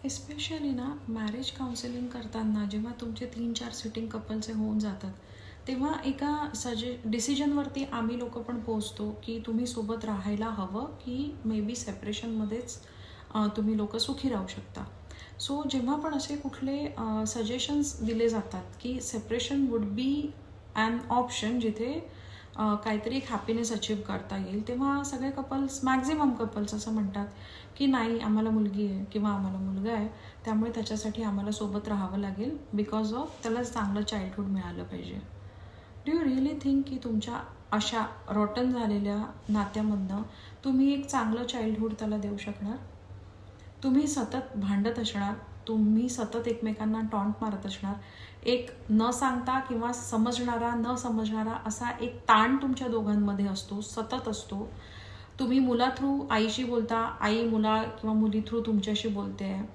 Especially ना marriage counselling करताना जेव्हा तुमचे 3-4 सिटिंग कपलचे होऊन जातात तेव्हा एका डिसिजनवरती आम्ही लोक पण पोहोचतो की तुम्ही सोबत राहायला हवं की मे बी सेपरेशनमध्येच तुम्ही लोक सुखी राहू शकता. सो जेव्हा पण असे कुठले सजेशन्स दिले जातात की separation would be an option जिथे काहीतरी एक हॅपीनेस अचीव करता येईल, तेव्हा सगळे कपल्स, मॅक्झिमम कपल्स असं म्हणतात की नाही, आम्हाला मुलगी आहे किंवा आम्हाला मुलगा आहे, त्यामुळे त्याच्यासाठी आम्हाला सोबत राहावं लागेल बिकॉज ऑफ त्याला चांगलं चाइल्डहूड मिळालं पाहिजे. डू यू रिअली थिंक की तुमच्या अशा रॉटन झालेल्या नात्यामधनं तुम्ही एक चांगलं चाइल्डहूड त्याला देऊ शकणार? तुम्ही सतत भांडत असणार, तुम्ही सतत एकमेकांना टॉन्ट मारत असणार, एक न सांगता किंवा समजणारा न समजणारा असा एक ताण तुमच्या दोघांमध्ये असतो, सतत असतो. तुम्ही मुला थ्रू आईशी बोलता, आई मुला किंवा मुली थ्रू तुमच्याशी बोलते आहे.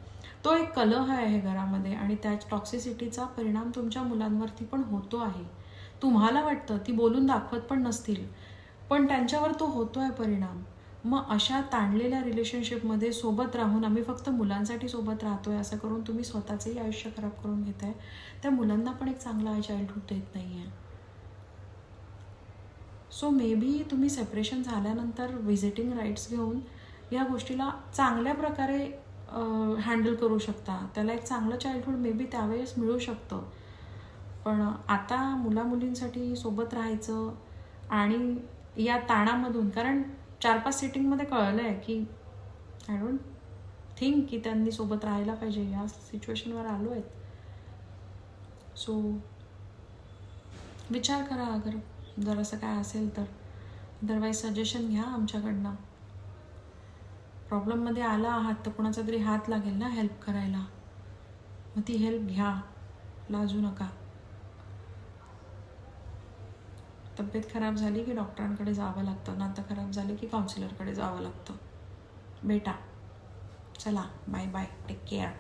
तो एक कलह आहे घरामध्ये आणि त्या टॉक्सिसिटीचा परिणाम तुमच्या मुलांवरती पण होतो आहे. तुम्हाला वाटतं ती बोलून दाखवत पण नसतील, पण त्यांच्यावर तो होतो आहे परिणाम. मग अशा ताणलेल्या रिलेशनशिपमध्ये सोबत राहून आम्ही फक्त मुलांसाठी सोबत राहतोय असं करून तुम्ही स्वतःचंही आयुष्य खराब करून घेताय, त्या मुलांना पण एक चांगला चाइल्डहूड देत नाही आहे. सो मे बी तुम्ही सेपरेशन झाल्यानंतर व्हिजिटिंग राईट्स घेऊन या गोष्टीला चांगल्या प्रकारे हँडल करू शकता, त्याला एक चांगलं चाइल्डहूड मे बी त्यावेळेस मिळू शकतं. पण आता मुलामुलींसाठी सोबत राहायचं आणि या ताणामधून, कारण 4-5 सिटिंगमध्ये कळलं आहे की आय डोंट थिंक की त्यांनी सोबत राहायला पाहिजे, या सिच्युएशनवर आलो आहेत. सो विचार करा अगर जर असं काय असेल तर. अदरवाईज सजेशन घ्या आमच्याकडनं. प्रॉब्लेममध्ये आला आहात तर कोणाचा तरी हात लागेल ना हेल्प करायला, मग ती हेल्प घ्या, लाजू नका. तब्येत खराब झाली की डॉक्टरांकडे जावं लागतं, नातं खराब झाली की काउन्सिलरकडे जावं लागतं. बेटा चला, बाय बाय, टेक केअर.